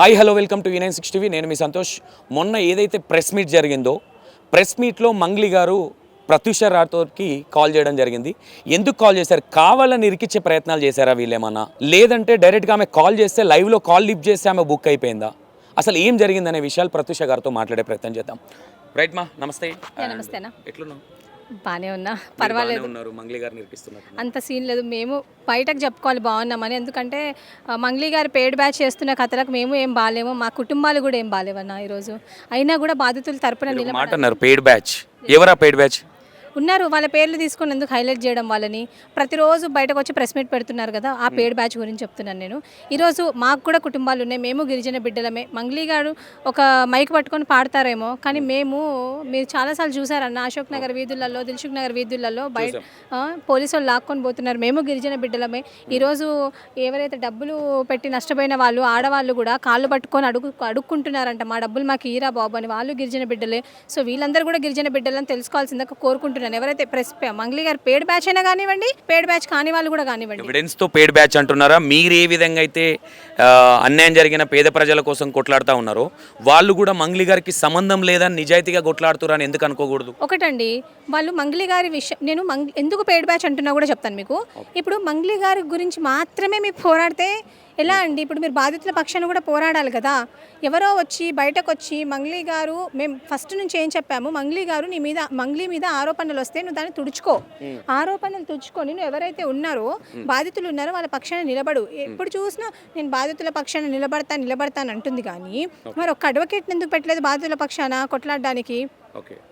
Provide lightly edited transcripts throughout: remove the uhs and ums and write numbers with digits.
Hi hello welcome to E96 TV. నేను మీ సంతోష్. మొన్న ఏదైతే ప్రెస్ మీట్ జరిగిందో ప్రెస్ మీట్లో మంగ్లీ గారు ప్రత్యూష రాథోడ్కి కాల్ చేయడం జరిగింది. ఎందుకు కాల్ చేశారు? కావాలని ఇరికిచ్చే ప్రయత్నాలు చేశారా వీళ్ళేమన్నా, లేదంటే డైరెక్ట్గా ఆమె కాల్ చేస్తే లైవ్లో కాల్ లిఫ్ట్ చేస్తే ఆమె బుక్ అయిపోయిందా? అసలు ఏం జరిగిందనే విషయాలు ప్రత్యూష గారితో మాట్లాడే ప్రయత్నం చేద్దాం. రైట్ మా, నమస్తే. నమస్తేనా. ఎట్లున్నావు? బాగానే ఉన్నా, పర్వాలేదు. మంగ్లీ గారిని ఇరికిస్తున్నారు. అంత సీన్ లేదు. మేము బయటకు చెప్పుకోవాలి బాగున్నామని. ఎందుకంటే మంగ్లీ గారు పేడ్ బ్యాచ్ చేస్తున్న కథలకు మేము ఏం బాగాలేము, మా కుటుంబాలు కూడా ఏం బాగాలేవన్నా ఈరోజు. అయినా కూడా బాధితుల తరపున మాట అన్నారు పేడ్ బ్యాచ్. ఎవరా పేడ్ బ్యాచ్? ఉన్నారు, వాళ్ళ పేర్లు తీసుకొని ఎందుకు హైలైట్ చేయడం? వాళ్ళని ప్రతిరోజు బయటకు వచ్చి ప్రెస్ మీట్ పెడుతున్నారు కదా, ఆ పేడ్ బ్యాచ్ గురించి చెప్తున్నాను నేను. ఈరోజు మాకు కూడా కుటుంబాలు ఉన్నాయి, మేము గిరిజన బిడ్డలమే. మంగ్లీ గారు ఒక మైక్ పట్టుకొని పాడతారేమో, కానీ మీరు చాలాసార్లు చూసారన్న అశోక్ నగర్ వీధులలో, దిల్సుఖ్ నగర్ వీధులలో బయట పోలీసు వాళ్ళు లాక్కొని పోతున్నారు. మేము గిరిజన బిడ్డలమే. ఈరోజు ఎవరైతే డబ్బులు పెట్టి నష్టపోయిన వాళ్ళు, ఆడవాళ్ళు కూడా కాళ్ళు పట్టుకొని అడుక్కుంటున్నారంట, మా డబ్బులు మాకు ఈరా బాబు అని. వాళ్ళు గిరిజన బిడ్డలే. సో వీళ్ళందరూ కూడా గిరిజన బిడ్డలని తెలుసుకోవాల్సిందిగా కోరుకుంటున్నారు. ఎవరైతే మంగ్లీ గారు పేడ్ బ్యాచ్ అయినా కానివ్వండి, పేడ్ బ్యాచ్ కాని వాళ్ళు కూడా కానివ్వండి. ఎవిడెన్స్ తో పేడ్ బ్యాచ్ అంటున్నారా? మీరు ఏ విధంగా అయితే అన్యాయం జరిగిన పేద ప్రజల కోసం కొట్లాడుతూ ఉన్నారో, వాళ్ళు కూడా మంగ్లీ గారికి సంబంధం లేదని నిజాయితీగా కొట్లాడుతున్నారని ఎందుకు అనుకోకూడదు? ఒకటండి, వాళ్ళు మంగ్లీ గారి విషయం, నేను ఎందుకు పేడ్ బ్యాచ్ అంటున్నా కూడా చెప్తాను మీకు. ఇప్పుడు మంగ్లీ గారి గురించి మాత్రమే మీరు పోరాడితే ఎలా అండి? ఇప్పుడు మీరు బాధితుల పక్షాన్ని కూడా పోరాడాలి కదా. ఎవరో వచ్చి బయటకు వచ్చి మంగ్లీ గారు, మేము ఫస్ట్ నుంచి ఏం చెప్పాము, మంగ్లీ మీద ఆరోపణలు వస్తే నువ్వు దాన్ని తుడుచుకో, ఆరోపణలు తుడుచుకొని నువ్వు ఎవరైతే ఉన్నారో బాధితులు ఉన్నారో వాళ్ళ పక్షాన్ని నిలబడు. ఎప్పుడు చూసినా నేను బాధితుల పక్షాన్ని నిలబడతాను అంటుంది, కానీ మరి ఒక అడ్వకేట్ ఎందుకు పెట్టలేదు బాధితుల పక్షాన కొట్లాడడానికి?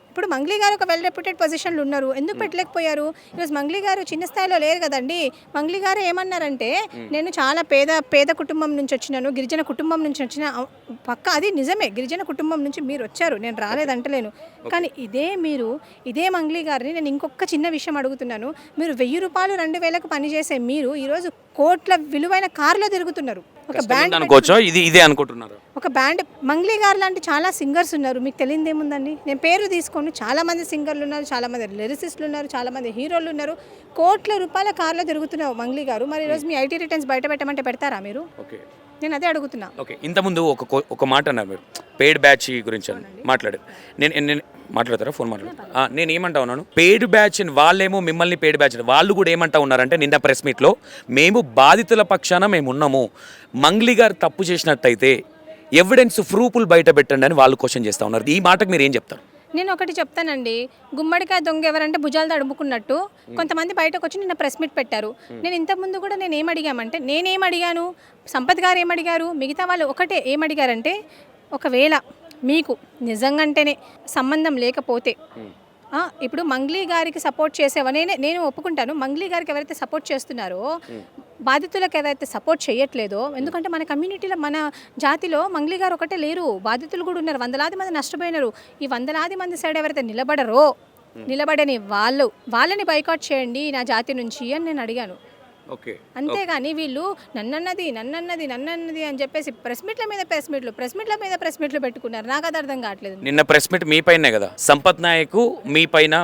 ఇప్పుడు మంగ్లీ గారు ఒక వెల్ రెప్యూటెడ్ పొజిషన్లు ఉన్నారు, ఎందుకు పెట్టలేకపోయారు? ఈరోజు మంగ్లీ గారు చిన్న స్థాయిలో లేరు కదండి. మంగ్లీ గారు ఏమన్నారంటే, నేను చాలా పేద కుటుంబం నుంచి వచ్చినాను, గిరిజన కుటుంబం నుంచి వచ్చిన పక్క, అది నిజమే, గిరిజన కుటుంబం నుంచి మీరు వచ్చారు, నేను రాలేదంటలేను. కానీ ఇదే మంగ్లీ గారిని నేను ఇంకొక చిన్న విషయం అడుగుతున్నాను. మీరు 1000 రూపాయలు 2000కు పనిచేసే మీరు ఈరోజు కోట్ల విలువైన కారులో తిరుగుతున్నారు. ఒక బ్యాండ్ అనుకోవచ్చా? ఇదే అనుకుంటున్నారు. ఒక బ్యాండ్, మంగ్లీ గారు లాంటి చాలా సింగర్స్ ఉన్నారు, మీకు తెలియదు ఏముందండి. నేను పేరు తీసుకోండి, చాలా మంది సింగర్లు ఉన్నారు, చాలా మంది లిరిసిస్టులు ఉన్నారు, చాలా మంది హీరోలు ఉన్నారు. కోట్ల రూపాయల కార్లో తిరుగుతున్నారు మంగ్లీ గారు. మరి ఈరోజు మీ ఐటీ రిటర్న్స్ బయట పెట్టమంటే పెడతారా మీరు? నేను అదే అడుగుతున్నా. ఓకే, ఇంతకుముందు ఒక మాట అన్నారు మీరు, పేడ్ బ్యాచ్ గురించి మాట్లాడారు. నేను మాట్లాడతారా? ఫోన్ మాట్లాడతారా? నేను ఏమంటా ఉన్నాను, పేడ్ బ్యాచ్ వాళ్ళేమో మిమ్మల్ని పేడ్ బ్యాచ్, వాళ్ళు కూడా ఏమంటా ఉన్నారంటే, నిన్న ప్రెస్ మీట్లో మేము బాధితుల పక్షాన మేము ఉన్నాము, మంగ్లీ గారు తప్పు చేసినట్టయితే ఎవిడెన్స్ ప్రూఫ్లు బయట పెట్టండి అని వాళ్ళు క్వశ్చన్ చేస్తూ ఉన్నారు. ఈ మాటకు మీరు ఏం చెప్తారు? నేను ఒకటి చెప్తానండి, గుమ్మడికాయ దొంగ ఎవరంటే భుజాలు తడుముకున్నట్టు కొంతమంది బయటకు వచ్చి నిన్న ప్రెస్ మీట్ పెట్టారు. నేను ఇంతకుముందు కూడా నేనేం అడిగాను, సంపత్ గారు ఏమడిగారు, మిగతా వాళ్ళు ఒకటే ఏమడిగారంటే, ఒకవేళ మీకు నిజంగానే సంబంధం లేకపోతే, ఇప్పుడు మంగ్లీ గారికి సపోర్ట్ చేసేవనే నేను ఒప్పుకుంటాను. మంగ్లీ గారికి ఎవరైతే సపోర్ట్ చేస్తున్నారో, బాధితులకు ఎవరైతే సపోర్ట్ చేయట్లేదో, ఎందుకంటే మన కమ్యూనిటీలో, మన జాతిలో మంగ్లీ గారు ఒకటే లేరు, బాధితులు కూడా ఉన్నారు, వందలాది మంది నష్టపోయినారు. ఈ వందలాది మంది సైడ్ ఎవరైతే నిలబడని వాళ్ళని బైకాట్ చేయండి నా జాతి నుంచి అని నేను అడిగాను. అంతేగాని వీళ్ళు నన్నన్నది అని చెప్పేసి ప్రెస్ మీట్లు పెట్టుకున్నారు. నాకు అది అర్థం కావట్లేదు. నిన్న ప్రెస్ మీట్ మీ పైనే కదా, సంపత్ నాయక్ మీ పైన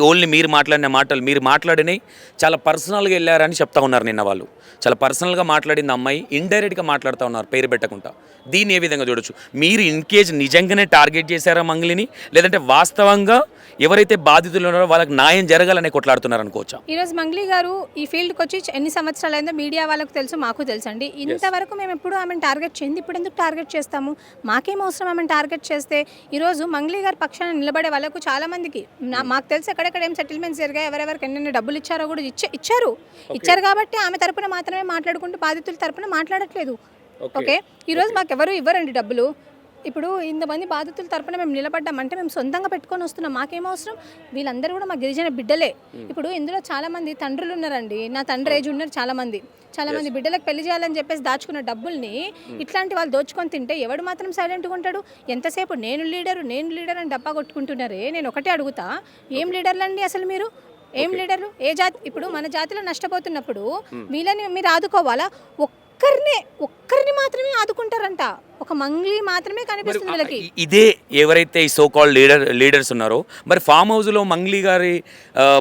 ఓన్లీ మీరు మాట్లాడిన మాటలు, మీరు మాట్లాడినవి చాలా పర్సనల్గా వెళ్ళారని చెప్తా ఉన్నారు. నిన్న వాళ్ళు చాలా పర్సనల్గా మాట్లాడింది అమ్మాయి ఇండైరెక్ట్గా మాట్లాడుతూ ఉన్నారు పేరు పెట్టకుండా. దీన్ని ఏ విధంగా చూడొచ్చు? మీరు ఇన్ కేజ్ నిజంగానే టార్గెట్ చేశారా మంగ్లీని, లేదంటే వాస్తవంగా ఎవరైతే బాధితులు ఉన్నారో వాళ్ళకి న్యాయం జరగాలనే కొట్లాడుతున్నారు అనుకోవచ్చా? ఈరోజు మంగ్లీ గారు ఈ ఫీల్డ్కి వచ్చి ఎన్ని సంవత్సరాలు అయిందో మీడియా వాళ్ళకు తెలుసు, మాకు తెలుసు అండి. ఇంతవరకు మేము ఎప్పుడు ఆమెను టార్గెట్ చేయండి, ఇప్పుడు ఎందుకు టార్గెట్ చేస్తాము? మాకేం అవసరం ఆమెను టార్గెట్ చేస్తే? ఈరోజు మంగ్లీ గారి పక్షాన నిలబడే వాళ్ళకు చాలా మందికి మాకు తెలుసు ఎక్కడెక్కడ ఏం సెటిల్మెంట్స్ జరిగాయి, ఎవరెవరికి ఎన్ని డబ్బులు ఇచ్చారో కూడా ఇచ్చారు కాబట్టి ఆమె తరపున మాత్రమే మాట్లాడుకుంటూ బాధితుల తరపున మాట్లాడట్లేదు. ఓకే, ఈరోజు మాకు ఎవరు ఇవ్వరండి డబ్బులు. ఇప్పుడు ఇంతమంది బాధితుల తరపున మేము నిలబడ్డామంటే మేము సొంతంగా పెట్టుకొని వస్తున్నాం, మాకేం అవసరం? వీళ్ళందరూ కూడా మా గిరిజన బిడ్డలే. ఇప్పుడు ఇందులో చాలామంది తండ్రులు ఉన్నారండి, నా తండ్రి ఏజ్ ఉన్నారు, చాలామంది బిడ్డలకు పెళ్లి చేయాలని చెప్పేసి దాచుకున్న డబ్బుల్ని ఇట్లాంటి వాళ్ళు దోచుకొని తింటే ఎవడు మాత్రం సైలెంట్గా ఉంటాడు? ఎంతసేపు నేను లీడర్ అని డబ్బా కొట్టుకుంటున్నారే. నేను ఒకటే అడుగుతా, ఏం లీడర్లు అండి అసలు మీరు? ఏం లీడర్లు? ఏ జాతి? ఇప్పుడు మన జాతిలో నష్టపోతున్నప్పుడు వీళ్ళని మీరు ఆదుకోవాలా? ఒక్కరిని మాత్రమే ఆదుకుంటారంట. ఒక ఒక మంగ్లీ మాత్రమే కనిపిస్తుంది వీళ్ళకి. ఇదే ఎవరైతే ఈ సో కాల్డ్ లీడర్స్ ఉన్నారో మరి ఫామ్ హౌస్లో మంగ్లీ గారి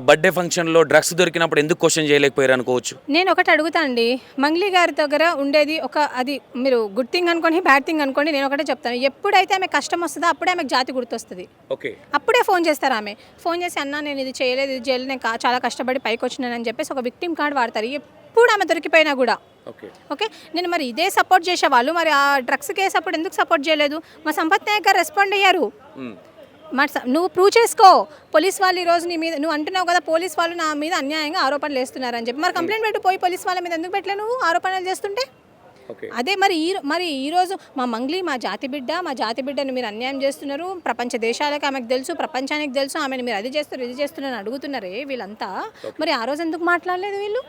బర్త్డే ఫంక్షన్లో డ్రగ్స్ దొరికినప్పుడు ఎందుకు క్వశ్చన్ చేయలేకపోయారు అనుకోవచ్చు. నేను ఒకటి అడుగుతా అండి, మంగ్లీ గారి దగ్గర ఉండేది ఒక, అది మీరు గుడ్ థింగ్ అనుకోండి బ్యాడ్ థింగ్ అనుకోండి, నేను ఒకటే చెప్తాను, ఎప్పుడైతే ఆమె కష్టం వస్తుందో అప్పుడే ఆమెకు జాతి గుర్తొస్తుంది. ఓకే, అప్పుడే ఫోన్ చేస్తారు. ఆమె ఫోన్ చేసి అన్నా నేను ఇది చేయలేదు, ఇది చేయలేదు, నేను చాలా కష్టపడి పైకి వచ్చినానని చెప్పేసి ఒక విక్టిమ్ కార్డ్ వాడతారు ఎప్పుడు ఆమె దొరికిపోయినా కూడా. ఓకే, నేను మరి ఇదే సపోర్ట్ చేసేవాళ్ళు మరి ఆ డ్రగ్స్ కేసు అప్పుడు ఎందుకు సపోర్ట్ చేయలేదు? మా సంపత్ నాయక్ గారు రెస్పాండ్ అయ్యారు. మరి నువ్వు ప్రూవ్ చేసుకో, పోలీస్ వాళ్ళు ఈరోజు నీ మీద నువ్వు అంటున్నావు కదా పోలీస్ వాళ్ళు నా మీద అన్యాయంగా ఆరోపణలు చేస్తున్నారని చెప్పి, మరి కంప్లైంట్ పెట్టు పోయి పోలీస్ వాళ్ళ మీద ఎందుకు పెట్టలే నువ్వు ఆరోపణలు చేస్తుంటే? అదే మరి ఈరోజు మా మంగ్లీ మా జాతి బిడ్డని మీరు అన్యాయం చేస్తున్నారు, ప్రపంచ దేశాలకు ఆమెకు తెలుసు, ప్రపంచానికి తెలుసు, ఆమెను మీరు అది చేస్తున్నారు ఇది చేస్తున్నారని అడుగుతున్నారే వీళ్ళంతా. మరి ఆ రోజు ఎందుకు మాట్లాడలేదు వీళ్ళు?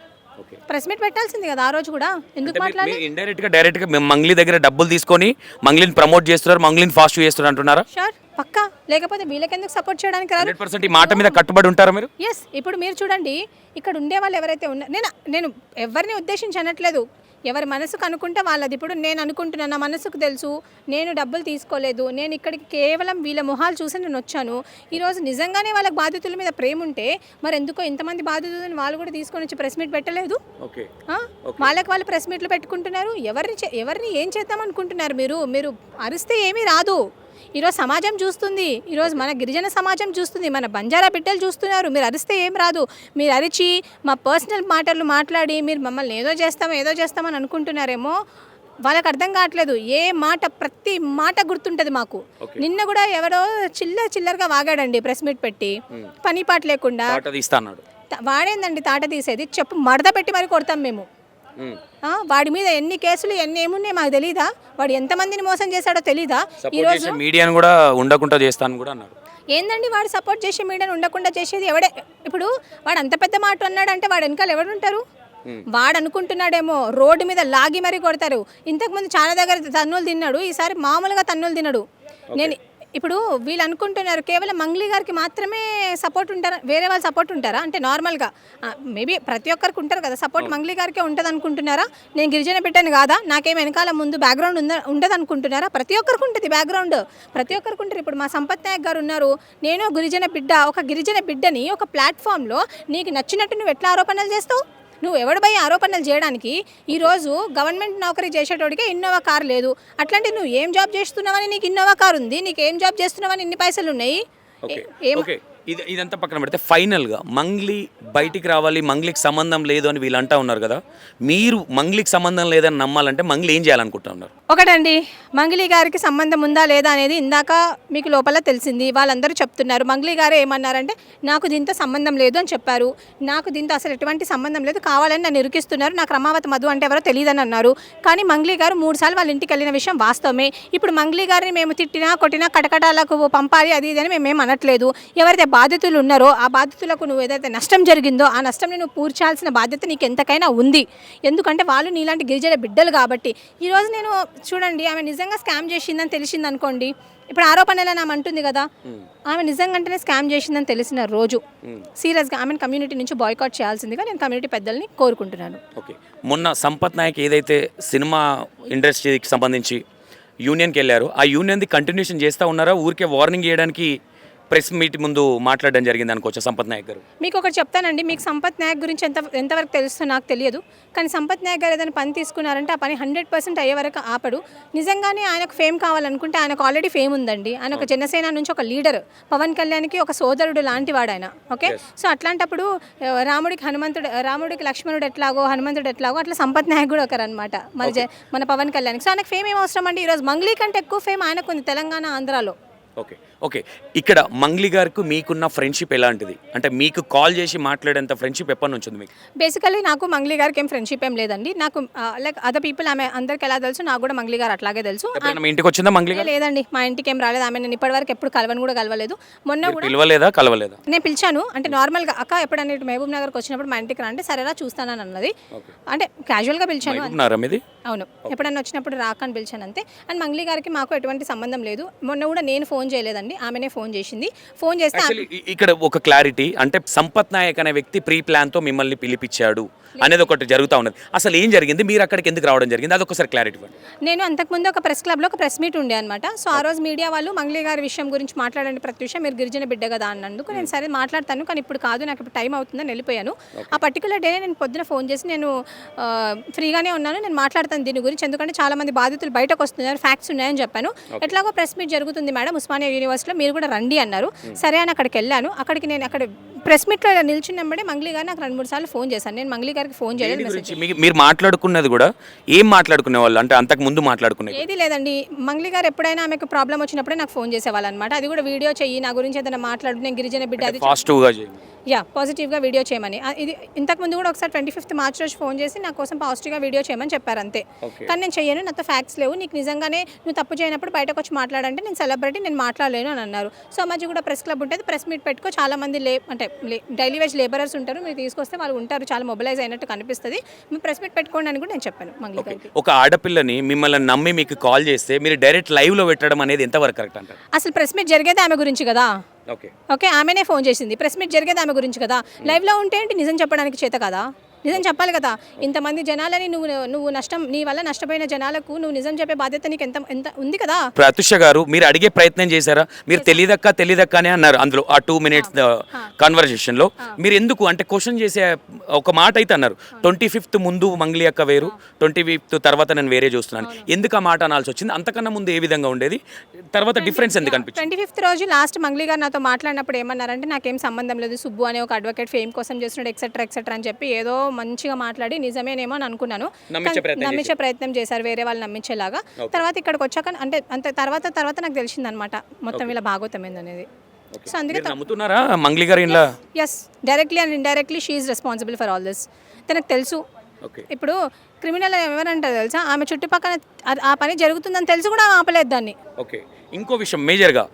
ప్రెస్ మీట్ పెట్టాల్సింది కదా ఆ రోజు కూడా, ఎందుకు మాట్లాడలేదు? ఇండైరెక్ట్ గా డైరెక్ట్ గా మంగ్లీ దగ్గర డబ్బులు తీసుకొని మంగ్లీని ప్రమోట్ చేస్తున్నారు, మంగ్లీని ఫాస్ట్ చేస్తున్నారు అంటున్నారా? షూర్, పక్కా. లేకపోతే వీళ్ళకి ఎందుకు సపోర్ట్ చేయడానికి రాదు? 100% ఈ మాట మీద కట్టుబడి ఉంటారా మీరు? ఎస్. ఇప్పుడు మీరు చూడండి, ఇక్కడ ఉండే వాళ్ళు ఎవరైతే ఉన్నారు, నేను ఎవరిని ఉద్దేశించి అనట్లేదు, ఎవరి మనసుకు అనుకుంటే వాళ్ళది. ఇప్పుడు నేను అనుకుంటున్నాను, నా మనసుకు తెలుసు, నేను డబ్బులు తీసుకోలేదు, నేను ఇక్కడికి కేవలం వీళ్ళ మొహాలు చూసి నేను వచ్చాను. ఈరోజు నిజంగానే వాళ్ళకి బాధితుల మీద ప్రేమ ఉంటే మరి ఎందుకో ఇంతమంది బాధితులను వాళ్ళు కూడా తీసుకొని వచ్చి ప్రెస్ మీట్ పెట్టలేదు. వాళ్ళకి వాళ్ళు ప్రెస్ మీట్లు పెట్టుకుంటున్నారు. ఎవరిని ఏం చేద్దాం అనుకుంటున్నారు మీరు అరిస్తే ఏమీ రాదు. ఈరోజు సమాజం చూస్తుంది, ఈరోజు మన గిరిజన సమాజం చూస్తుంది, మన బంజారా బిడ్డలు చూస్తున్నారు. మీరు అరిస్తే ఏం రాదు. మీరు అరిచి మా పర్సనల్ మాటలు మాట్లాడి మీరు మమ్మల్ని ఏదో చేస్తామని అనుకుంటున్నారేమో. వాళ్ళకి అర్థం కావట్లేదు. ప్రతి మాట గుర్తుంటుంది మాకు. నిన్న కూడా ఎవరో చిల్లరగా వాగాడండి ప్రెస్ మీట్ పెట్టి, పని పాట లేకుండా. వాడేందండి తాట తీసేది? చెప్పు మడత పెట్టి మరి కొడతాం మేము. వాడి మీద ఎన్ని కేసులు ఏమున్నాయి మాకు తెలీదా? వాడు ఎంతమందిని మోసం చేశాడో తెలీదా? ఈరోజు మీడియాను కూడా ఉండకుండా చేస్తాను కూడా అన్నారు. ఏందండి వాడు సపోర్ట్ చేసి మీడియాను ఉండకుండా చేసేది ఎవడే? ఇప్పుడు వాడు అంత పెద్ద మాట అన్నాడంటే వాడు వెనకాల ఎవరు ఉంటారు? వాడు అనుకుంటున్నాడేమో రోడ్డు మీద లాగి మరీ కొడతారు. ఇంతకుముందు చాలా దగ్గర తన్నులు తిన్నాడు, ఈసారి మామూలుగా తన్నులు తినడు. నేను ఇప్పుడు వీళ్ళు అనుకుంటున్నారు కేవలం మంగ్లీ గారికి మాత్రమే సపోర్ట్ ఉంటారా, వేరే వాళ్ళు సపోర్ట్ ఉంటారా? అంటే నార్మల్గా మేబీ ప్రతి ఒక్కరికి ఉంటారు కదా సపోర్ట్, మంగ్లీ గారికే ఉంటుంది అనుకుంటున్నారా? నేను గిరిజన బిడ్డని కాదా, నాకేం వెనకాల ముందు బ్యాక్గ్రౌండ్ ఉండదు అనుకుంటున్నారా? ప్రతి ఒక్కరికి ఉంటుంది బ్యాక్గ్రౌండ్, ప్రతి ఒక్కరికి ఉంటుంది. ఇప్పుడు మా సంపత్ నాయక్ గారు ఉన్నారు, నేను ఒక గిరిజన బిడ్డని ఒక ప్లాట్ఫామ్లో నీకు నచ్చినట్టు నువ్వు ఎట్లా ఆరోపణలు చేస్తావు? నువ్వు ఎవడిపై ఆరోపణలు చేయడానికి? ఈరోజు గవర్నమెంట్ నౌకరీ చేసేటోడికే ఇన్నోవా కార్ లేదు. అట్లాంటి నువ్వు ఏం జాబ్ చేస్తున్నావని నీకు ఇన్నోవా కార్ ఉంది, నీకు ఏం జాబ్ చేస్తున్నావని ఇన్ని పైసలు ఉన్నాయి? ఇదంతా పక్కన పెడితే ఫైనల్గా మంగ్లీ బయటికి రావాలి, మంగ్లీకి సంబంధం లేదు అని వీళ్ళు అంటా ఉన్నారు కదా, మీరు మంగ్లీకి సంబంధం లేదని నమ్మాలంటే మంగ్లీ ఏం చేయాలనుకుంటున్నారు? ఒకటండి, మంగ్లీ గారికి సంబంధం ఉందా లేదా అనేది ఇందాక మీకు లోపల తెలిసింది. వాళ్ళందరూ చెప్తున్నారు. మంగ్లీ గారు ఏమన్నారంటే నాకు దీంతో సంబంధం లేదు అని చెప్పారు. నాకు దీంతో అసలు ఎటువంటి సంబంధం లేదు, కావాలని నన్ను ఇరికిస్తున్నారు, నాకు రమావతి మధు అంటే ఎవరో తెలియదని అన్నారు. కానీ మంగ్లీ గారు 3 సార్లు వాళ్ళ ఇంటికి వెళ్ళిన విషయం వాస్తవమే. ఇప్పుడు మంగ్లీ గారిని మేము తిట్టినా కొట్టినా కటకటాలకు పంపాలి అది ఇది అని మేమేం అనట్లేదు. ఎవరైతే బాధితులు ఉన్నారో ఆ బాధితులకు నువ్వు ఏదైతే నష్టం జరిగిందో ఆ నష్టంని నువ్వు పూడ్చాల్సిన బాధ్యత నీకు ఎంతకైనా ఉంది. ఎందుకంటే వాళ్ళు నీలాంటి గిరిజన బిడ్డలు కాబట్టి. ఈరోజు నేను చూడండి, ఆమె నిజంగా స్కామ్ చేసిందని తెలిసింది అనుకోండి, ఇప్పుడు ఆరోపణలు ఆమె అంటుంది కదా, ఆమె నిజంగానే స్కామ్ చేసిందని తెలిసిన రోజు సీరియస్గా ఆమెను కమ్యూనిటీ నుంచి బాయ్కాట్ చేయాల్సిందిగా నేను కమ్యూనిటీ పెద్దల్ని కోరుకుంటున్నాను. ఓకే, మొన్న సంపత్ నాయక్ ఏదైతే సినిమా ఇండస్ట్రీకి సంబంధించి యూనియన్కి వెళ్ళారో ఆ యూనియన్ది కంటిన్యూషన్ చేస్తూ ఉన్నారా? ఊరికే వార్నింగ్ చేయడానికి ప్రెస్ మీట్ ముందు మాట్లాడడం జరిగింది అనుకోవచ్చు సంపత్ నాయక్ గారు? మీకు ఒకటి చెప్తానండి, మీకు సంపత్ నాయక్ గురించి ఎంతవరకు తెలుస్తుందో నాకు తెలియదు, కానీ సంపత్ నాయక్ గారు ఏదైనా పని తీసుకున్నారంటే ఆ పని 100% అయ్యే వరకు ఆపడు. నిజంగానే ఆయనకు ఫేమ్ కావాలనుకుంటే ఆయనకు ఆల్రెడీ ఫేమ్ ఉందండి. ఆయన ఒక జనసేన నుంచి ఒక లీడర్, పవన్ కళ్యాణ్కి ఒక సోదరుడు లాంటి వాడు ఆయన. ఓకే, సో అట్లాంటప్పుడు రాముడికి లక్ష్మణుడు ఎట్లాగో హనుమంతుడు ఎట్లాగో అట్లా సంపత్ నాయక్ కూడా ఒకరనమాట మన పవన్ కళ్యాణ్కి. సో ఆయనకు ఫేమ్ ఏం అవసరం అండి? ఈరోజు మంగ్లీ కంటే ఎక్కువ ఫేమ్ ఆయనకు ఉంది తెలంగాణ ఆంధ్రాలో. ఓకే, ఇక్కడ మంగ్లీ గారికి మీకున్న ఫ్రెండ్షిప్ ఎలాంటిది? అంటే మీకు కాల్ చేసి మాట్లాడేంత ఫ్రెండ్షిప్ ఎప్పటి నుంచి ఉంది మీకు? బేసికలీ నాకు మంగ్లీ గారికి ఏం ఫ్రెండ్షిప్ ఏం లేదండి. నాకు లైక్ అదర్ పీపుల్ ఆమె అందరికి ఎలా తెలుసు, నాకు కూడా మంగ్లీ గారు అట్లాగే తెలుసు. ఇంటికి వచ్చిందా మంగ్లీ గారు? లేదండి, మా ఇంటికి ఏం రాలేదు. ఆమె నేను ఇప్పటివరకు ఎప్పుడు కలవలేదు. మొన్న కూడా కలవలేదా? నేను పిలిచాను, అంటే నార్మల్గా అక్క ఎప్పుడన్నా ఇటు మహబూబ్ నగర్కి వచ్చినప్పుడు మా ఇంటికి రండి, సరేరా చూస్తానని అన్నది. అంటే క్యాజువల్గా పిలిచాను. అవును, ఎప్పుడన్నా వచ్చినప్పుడు రాక అని పిలిచాను అంతే. అండ్ మంగ్లీ గారికి మాకు ఎటువంటి సంబంధం లేదు. మొన్న కూడా నేను ఫోన్ చేయలేదండి, చేసిందండి, ఆమెనే ఫోన్ చేసింది. ఫోన్ చేస్తే యాక్చువల్లీ ఇక్కడ ఒక క్లారిటీ, అంటే సంపత్ నాయక్ అనే వ్యక్తి ప్రీ ప్లాన్తో మిమ్మల్ని పిలిపించాడు అనేది ఒకటి జరుగుతూ ఉన్నది. అసలు ఏం జరిగింది, మీరు అక్కడికి ఎందుకు రావడం జరిగింది, అది ఒకసారి క్లారిటీ ఇవ్వండి. నేను అంతకుముందు ఒక ప్రెస్ క్లబ్లో ఒక ప్రెస్ మీట్ ఉండే అనమాట. సో ఆ రోజు మీడియా వాళ్ళు మంగ్లీ గారి విషయం గురించి మాట్లాడండి ప్రత్యూష, మీరు గిరిజన బిడ్డ కదా అన్నందుకు నేను సరే మాట్లాడతాను, కానీ ఇప్పుడు కాదు, నాకు ఇప్పుడు టైం అవుతుందని వెళ్ళిపోయాను. ఆ పర్టికులర్ డే నేను పొద్దున ఫోన్ చేసి నేను ఫ్రీగానే ఉన్నాను, నేను మాట్లాడతాను దీని గురించి, ఎందుకంటే చాలా మంది బాధితులు బయటకు వస్తున్నారు, ఫ్యాక్ట్స్ ఉన్నాయని చెప్పాను. ఎట్లాగో ప్రెస్ మీట్ జరుగుతుంది మేడం ఉస్మానియా యూనివర్సిటీలో, మీరు కూడా రండి అన్నారు. సరే అని అక్కడికి వెళ్ళాను. అక్కడికి నేను అక్కడ ప్రెస్ మీట్లో నిల్చున్నప్పుడే మంగ్లీ గారు నాకు 2-3 సార్లు ఫోన్ చేశాను. నేను మంగ్లీ గారికి ఫోన్ చేయలేదు. గురించి మీరు మాట్లాడుకున్నది కూడా ఏం మాట్లాడుకునే వాళ్ళు, అంటే అంతకు ముందు మాట్లాడుకునేది ఏది లేదండి. మంగ్లీ గారు ఎప్పుడైనా ఆమెకు ప్రాబ్లం వచ్చినప్పుడే నాకు ఫోన్ చేసేవాళ్ళు అనమాట. అది కూడా వీడియో చెయ్యి, నా గురించి ఏదైనా మాట్లాడు, నేను గిరిజన బిడ్డ, అది పాజిటివ్గా చేయండి, పాజిటివ్గా వీడియో చేయమని. ఇది ఇంతకుముందు కూడా ఒకసారి 25th మార్చ్ రోజు ఫోన్ చేసి నా కోసం పాజిటివ్గా వీడియో చేయమని చెప్పారు అంతే. కానీ నేను చెయ్యను, నాతో ఫ్యాక్ట్స్ లేవు, నీకు నిజంగానే నువ్వు తప్పు చేయనప్పుడు బయటకు వచ్చి మాట్లాడంటే నేను సెలబ్రిటీ, నేను మాట్లాడలేను అని అన్నారు. సో మధ్య కూడా ప్రెస్ క్లబ్ ఉంటుంది, ప్రెస్ మీట్ పెట్టుకో, చాలా మంది అంటే డైలీ వేజ్ లేబరర్స్ ఉంటారు, మీరు తీసుకొస్తే వాళ్ళు ఉంటారు, చాలా మొబిలైజ్ అయినట్టు కనిపిస్తుంది, మీరు ప్రెస్ మీట్ పెట్టుకోండి అని కూడా నేను చెప్పాను మంగ్లీ గారికి. ఒక ఆడపిల్లని మిమ్మల్ని నమ్మి మీకు కాల్ చేస్తే మీరు డైరెక్ట్ లైవ్లో పెట్టడం అనేది ఎంతవరకు కరెక్ట్ అంటారు? అసలు ప్రెస్ మీట్ జరిగేది ఆమె గురించి కదా. ఓకే, ఆమెనే ఫోన్ చేసింది, ప్రెస్ మీట్ జరిగేది ఆమె గురించి కదా. లైవ్లో ఉంటే ఏంటి, నిజం చెప్పడానికి చేత కదా, నిజం చెప్పాలి కదా. ఇంతమంది జనాలని నువ్వు నీ వల్ల నష్టపోయిన జనాలకు నువ్వు నిజం చెప్పే బాధ్యత నీకు ఎంత ఎంత ఉంది కదా. ప్రత్యూష గారు, మీరు అడిగే ప్రయత్నం చేశారా? మీరు తెలియదక్క అనే అన్నారు అందులో ఆ 2 minutes కాన్వర్జేషన్ లో. మీరు ఎందుకు అంటే క్వశ్చన్ చేసే ఒక మాట అయితే అన్నారు, 25th ముందు మంగ్లీ అక్క వేరు, 25th తర్వాత నేను వేరే చూస్తున్నాను, ఎందుకు ఆ మాట అనాల్సి వచ్చింది? అంతకన్నా ముందు ఏ విధంగా ఉండేది, తర్వాత డిఫరెన్స్ ఎందుకు అనిపించింది? 25th రోజు లాస్ట్ మంగ్లీ గారు నాతో మాట్లాడినప్పుడు ఏమన్నారంటే, నాకేం సంబంధం లేదు, సుబ్బు అనే ఒక అడ్వకేట్ ఫేమ్ కోసం చేస్తున్నాడు ఎక్సెట్రా అని చెప్పి ఏదో మంచిగా మాట్లాడి నిజమేనేమో అని అనుకున్నాను. నమ్మించే ప్రయత్నం చేశారు, వేరే వాళ్ళు నమ్మించేలాగా. తర్వాత ఇక్కడికి వచ్చాక అంటే అంత తర్వాత నాకు తెలిసిందనమాట మొత్తం వీళ్ళ భాగవతం ఏందనేది. సో అందుకే నమ్ముతున్నారా మంగ్లీ గారు ఇలా? Yes, directly and indirectly she is responsible for all this. తనకు తెలుసు. ఇప్పుడు క్రిమినల్ ఎవరంటారు తెలుసా, ఆమె చుట్టుపక్కల ఆ పని జరుగుతుందని తెలుసు కూడా ఆపలేదు దాన్ని. ఓకే, ఇంకో విషయం మేజర్గా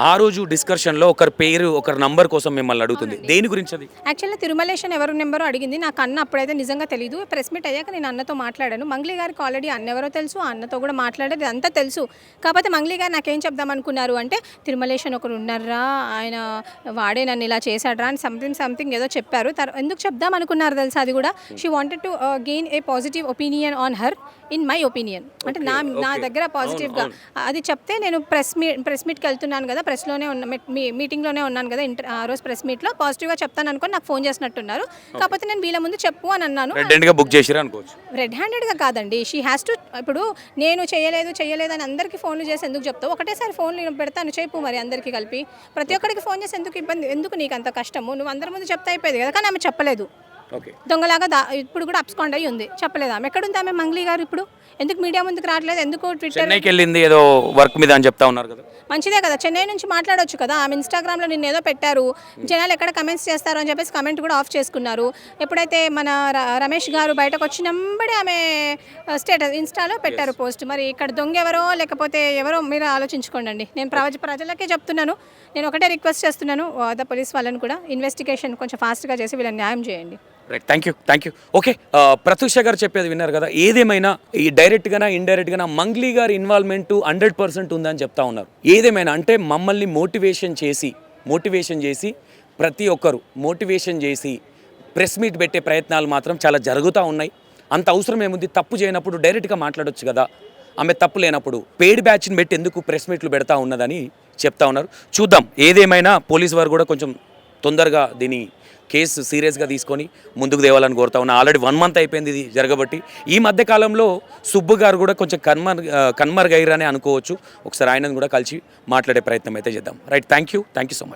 ఆ రోజు డిస్కషన్లో ఒకరి పేరు ఒకరి నంబర్ కోసం మిమ్మల్ని అడుగుతుంది, దేని గురించి అది? యాక్చువల్లీ తిరుమలేషన్ ఎవరు నెంబరో అడిగింది, నాకు అన్న అప్పుడైతే నిజంగా తెలియదు. ప్రెస్ మీట్ అయ్యాక నేను అన్నతో మాట్లాడాను. మంగ్లీ గారికి ఆల్రెడీ అన్న ఎవరో తెలుసు, అన్నతో కూడా మాట్లాడేది అంతా తెలుసు. కాకపోతే మంగ్లీ గారు నాకేం చెప్దాం అనుకున్నారు అంటే, తిరుమలేషన్ ఒకరు ఉన్నారా, ఆయన వాడే నన్ను ఇలా చేశాడ్రా అని సంథింగ్ ఏదో చెప్పారు. ఎందుకు చెప్దాం అనుకున్నారు తెలుసా? అది కూడా she wanted to gain A positive opinion on her in my opinion, అంటే నా దగ్గర పాజిటివ్గా అది చెప్తే, నేను ప్రెస్ మీట్కి వెళ్తున్నాను కదా, ప్రెస్లోనే ఉన్న మీటింగ్లోనే ఉన్నాను కదా, ఆ రోజు ప్రెస్ మీట్లో పాజిటివ్గా చెప్తాను అనుకొని నాకు ఫోన్ చేసినట్టున్నారు. కాకపోతే నేను వీళ్ళ ముందు చెప్పు అని అన్నాను. రెడ్ హ్యాండెడ్గా కాదండి, షీ హ్యాస్ టు. ఇప్పుడు నేను చేయలేదు అని అందరికీ ఫోన్లు చేసి ఎందుకు చెప్తావు? ఒకటేసారి ఫోన్లు పెడతాను, చెప్పు మరి అందరికీ కలిపి. ప్రతి ఒక్కరికి ఫోన్ చేసి ఎందుకు నీకు అంత కష్టము? నువ్వు అందరి ముందు చెప్తా అయిపోయేది కదా. కానీ ఆమె చెప్పలేదు, దొంగలాగా ఇప్పుడు కూడా అప్స్కాండ్ అయ్యి ఉంది, చెప్పలేదు. ఆమె ఎక్కడుంది ఆమె మంగ్లీ గారు ఇప్పుడు? ఎందుకు మీడియా ముందుకు రావట్లేదు? ఎందుకు ట్విట్టర్కి వెళ్ళింది ఏదో వర్క్ మీద అని చెప్తా ఉన్నారు కదా. మంచిదే కదా, చెన్నై నుంచి మాట్లాడవచ్చు కదా. ఆమె ఇన్స్టాగ్రామ్లో నిన్న ఏదో పెట్టారు, జనాలు ఎక్కడ కమెంట్స్ చేస్తారు అని చెప్పేసి కమెంట్ కూడా ఆఫ్ చేసుకున్నారు. ఎప్పుడైతే మన రమేష్ గారు బయటకు వచ్చినప్పుడే ఆమె స్టేటస్ ఇన్స్టాలో పెట్టారు పోస్ట్. మరి ఇక్కడ దొంగ ఎవరో లేకపోతే ఎవరో మీరు ఆలోచించుకోండి. నేను ప్రజలకే చెప్తున్నాను, నేను ఒకటే రిక్వెస్ట్ చేస్తున్నాను ద పోలీస్ వాళ్ళని కూడా, ఇన్వెస్టిగేషన్ కొంచెం ఫాస్ట్గా చేసి వీళ్ళని న్యాయం చేయండి. Right, thank you. Okay, Pratyusha గారు చెప్పేది విన్నారు కదా. ఏదేమైనా ఈ డైరెక్ట్గానా ఇండైరెక్ట్గానా మంగ్లీ గారి ఇన్వాల్వ్మెంట్ 100% ఉందని చెప్తా ఉన్నారు. ఏదేమైనా అంటే మమ్మల్ని మోటివేషన్ చేసి ప్రతి ఒక్కరు మోటివేషన్ చేసి ప్రెస్ మీట్ పెట్టే ప్రయత్నాలు మాత్రం చాలా జరుగుతూ ఉన్నాయి. అంత అవసరం ఏముంది? తప్పు చేయనప్పుడు డైరెక్ట్గా మాట్లాడొచ్చు కదా. ఆమె తప్పు లేనప్పుడు పెయిడ్ బ్యాచ్ని పెట్టి ఎందుకు ప్రెస్ మీట్లు పెడతా ఉన్నదని చెప్తా ఉన్నారు. చూద్దాం, ఏదేమైనా పోలీసు వారు కూడా కొంచెం తొందరగా దీని కేసు సీరియస్గా తీసుకొని ముందుకు తేవాలని కోరుతా ఉన్నా. ఆల్రెడీ 1 month అయిపోయింది ఇది జరగబట్టి. ఈ మధ్య కాలంలో సుబ్బు గారు కూడా కొంచెం కన్మర్గయ్యారని అనుకోవచ్చు. ఒకసారి ఆయనను కూడా కలిసి మాట్లాడే ప్రయత్నం అయితే చేద్దాం. Right, thank you so much.